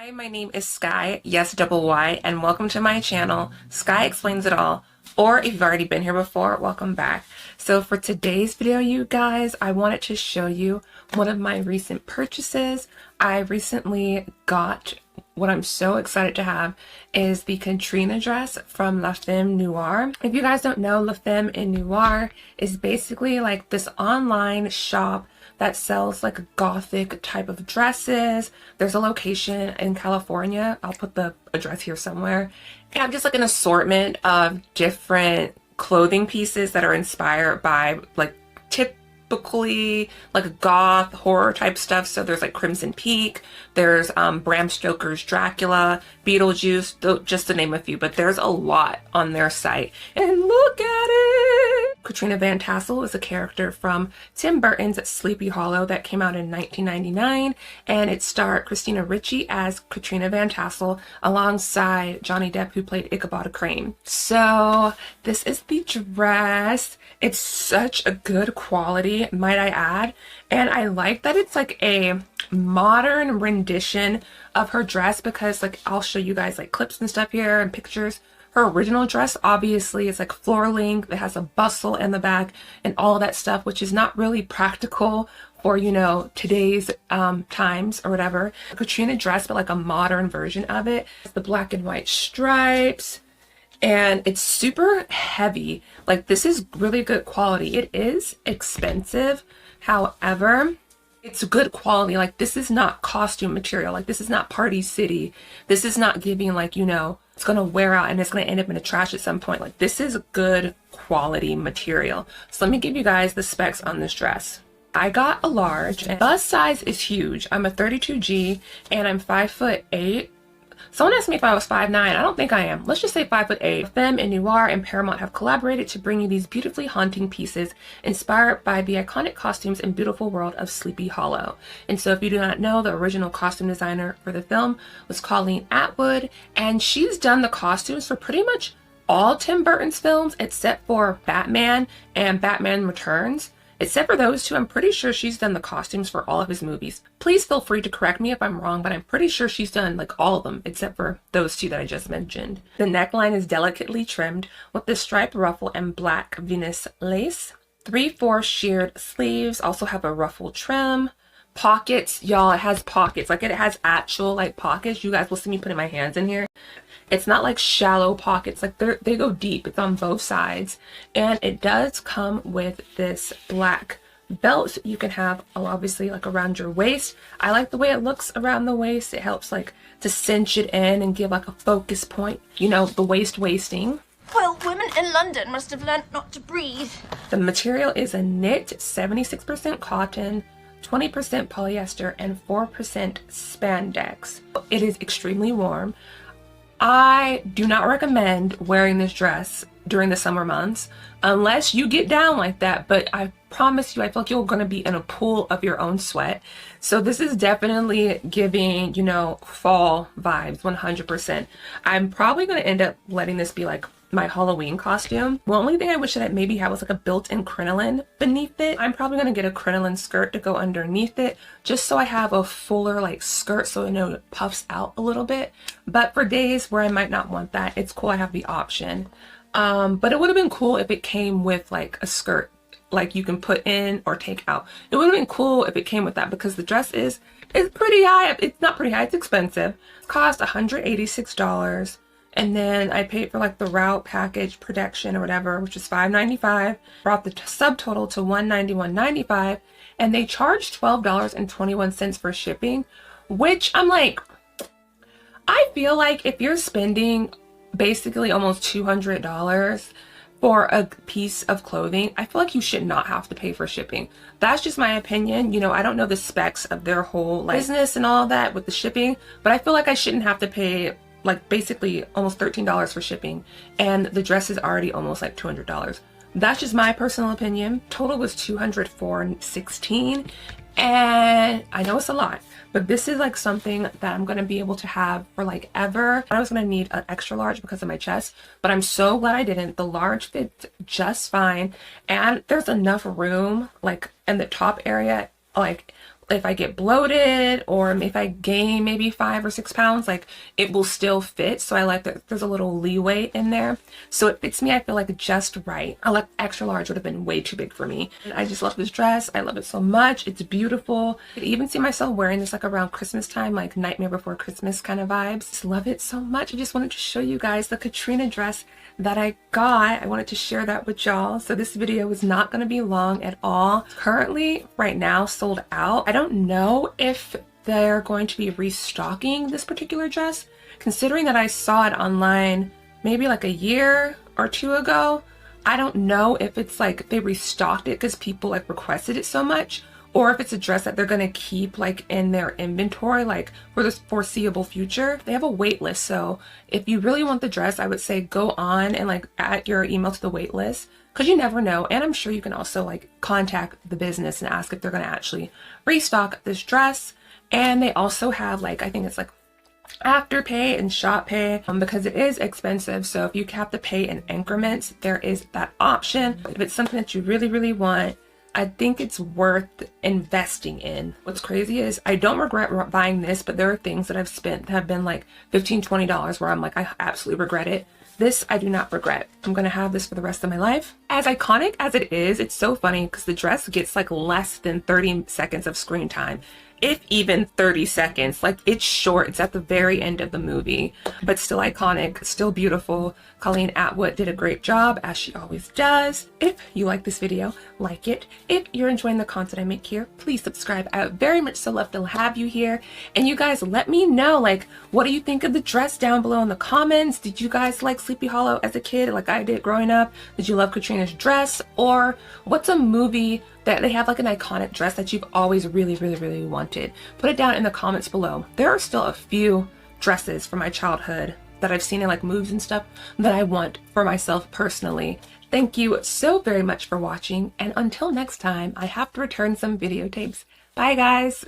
Hi, my name is Sky, yes, double Y, and welcome to my channel, Sky Explains It All, or if you've already been here before, welcome back. So for today's video, you guys, I wanted to show you one of my recent purchases. I recently got what I'm so excited to have is the Katrina dress from 𝐊𝐴𝐴 Noir. If you guys don't know, 𝐊𝐴𝐴 Noir is basically like this online shop that sells like gothic type of dresses. There's a location in California. I'll put the address here somewhere. And have just like an assortment of different clothing pieces that are inspired by like typically like goth horror type stuff. So there's like Crimson Peak, there's Bram Stoker's Dracula, Beetlejuice, just to name a few, but there's a lot on their site. And look at it! Katrina Van Tassel is a character from Tim Burton's Sleepy Hollow that came out in 1999, and it starred Christina Ricci as Katrina Van Tassel alongside Johnny Depp, who played 𝐃𝐫𝐞𝐬𝐬. So this is the dress. It's such a good quality, might I add, and I like that it's like a modern rendition of her dress because like I'll show you guys like clips and stuff here and pictures. Her original dress obviously is like floor length, it has a bustle in the back and all of that stuff, which is not really practical for, you know, today's times or whatever. Katrina dress, but like a modern version of it. It's the black and white stripes, and it's super heavy. Like, this is really good quality. It is expensive, however, it's good quality. Like, this is not costume material. Like, this is not Party City. This is not giving like, you know, it's gonna wear out and it's gonna end up in the trash at some point. Like, this is good quality material. So let me give you guys the specs on this dress. I got a large, and bust size is huge. I'm a 32G and I'm 5'8". Someone asked me if I was 5'9". I don't think I am. Let's just say 5'8". 𝐊𝐴𝐴 Noir and Paramount have collaborated to bring you these beautifully haunting pieces inspired by the iconic costumes and beautiful world of Sleepy Hollow. And so if you do not know, the original costume designer for the film was Colleen Atwood, and she's done the costumes for pretty much all Tim Burton's films except for Batman and Batman Returns. Except for those two, I'm pretty sure she's done the costumes for all of his movies. Please feel free to correct me if I'm wrong, but I'm pretty sure she's done like all of them except for those two that I just mentioned. The neckline is delicately trimmed with the striped ruffle and black Venus lace. 3/4 sheared sleeves also have a ruffle trim. Pockets, y'all, it has pockets. Like, it has actual like pockets. You guys will see me putting my hands in here. It's not like shallow pockets, like they go deep. It's on both sides, and it does come with this black belt you can have obviously like around your waist. I like the way it looks around the waist. It helps like to cinch it in and give like a focus point, you know, the wasting. Well, women in London must have learnt not to breathe. The material is a knit, 76% cotton, 20% polyester, and 4% spandex. It is extremely warm. I do not recommend wearing this dress during the summer months unless you get down like that, but I promise you, I feel like you're going to be in a pool of your own sweat. So this is definitely giving, you know, fall vibes 100%. I'm probably going to end up letting this be like my Halloween costume. The only thing I wish that it maybe had was like a built-in crinoline beneath it. I'm probably going to get a crinoline skirt to go underneath it just so I have a fuller like skirt, so I know it puffs out a little bit. But for days where I might not want that, it's cool I have the option. But it would have been cool if it came with like a skirt like you can put in or take out. It would have been cool if it came with that because the dress is pretty high. It's not pretty high, it's expensive. It cost $186. And then I paid for like the route package protection or whatever, which is $5.95. Brought the subtotal to $191.95, and they charged $12.21 for shipping, which I'm like, I feel like if you're spending basically almost $200 for a piece of clothing, I feel like you should not have to pay for shipping. That's just my opinion. You know, I don't know the specs of their whole like business and all that with the shipping, but I feel like I shouldn't have to pay like basically almost $13 for shipping, and the dress is already almost like $200. That's just my personal opinion. Total was $204.16, and I know it's a lot, but this is like something that I'm gonna be able to have for like ever. I was gonna need an extra large because of my chest, but I'm so glad I didn't. The large fits just fine, and there's enough room like in the top area, like if I get bloated or if I gain maybe 5 or 6 pounds, like it will still fit. So I like that there's a little leeway in there. So it fits me, I feel like, just right. I like extra large would have been way too big for me. And I just love this dress. I love it so much. It's beautiful. I could even see myself wearing this like around Christmas time, like Nightmare Before Christmas kind of vibes. Just love it so much. I just wanted to show you guys the Katrina dress that I got. I wanted to share that with y'all. So this video is not going to be long at all. Currently, right now, sold out. I don't know if they're going to be restocking this particular dress, considering that I saw it online maybe like a year or two ago. I don't know if it's like they restocked it because people like requested it so much, or if it's a dress that they're gonna keep like in their inventory like for the foreseeable future. They have a wait list, so if you really want the dress, I would say go on and like add your email to the wait list, because you never know. And I'm sure you can also like contact the business and ask if they're gonna actually restock this dress. And they also have like, I think it's like afterpay and shop pay, because it is expensive. So if you have to pay in increments, there is that option. If it's something that you really want, I think it's worth investing in. What's crazy is I don't regret buying this, but there are things that I've spent that have been like $15, $20 where I'm like, I absolutely regret it. This I do not regret. I'm gonna have this for the rest of my life. As iconic as it is, it's so funny because the dress gets like less than 30 seconds of screen time, if even 30 seconds. Like, it's short, it's at the very end of the movie, but still iconic, still beautiful. Colleen Atwood did a great job, as she always does. If you like this video, like it. If you're enjoying the content I make here, please subscribe. I would very much so love to have you here. And you guys, let me know, like, what do you think of the dress down below in the comments? Did you guys like Sleepy Hollow as a kid like I did growing up? Did you love Katrina's dress? Or what's a movie that they have like an iconic dress that you've always really wanted? Put it down in the comments below. There are still a few dresses from my childhood that I've seen in like movies and stuff that I want for myself personally. Thank you so very much for watching, and until next time, I have to return some videotapes. Bye guys!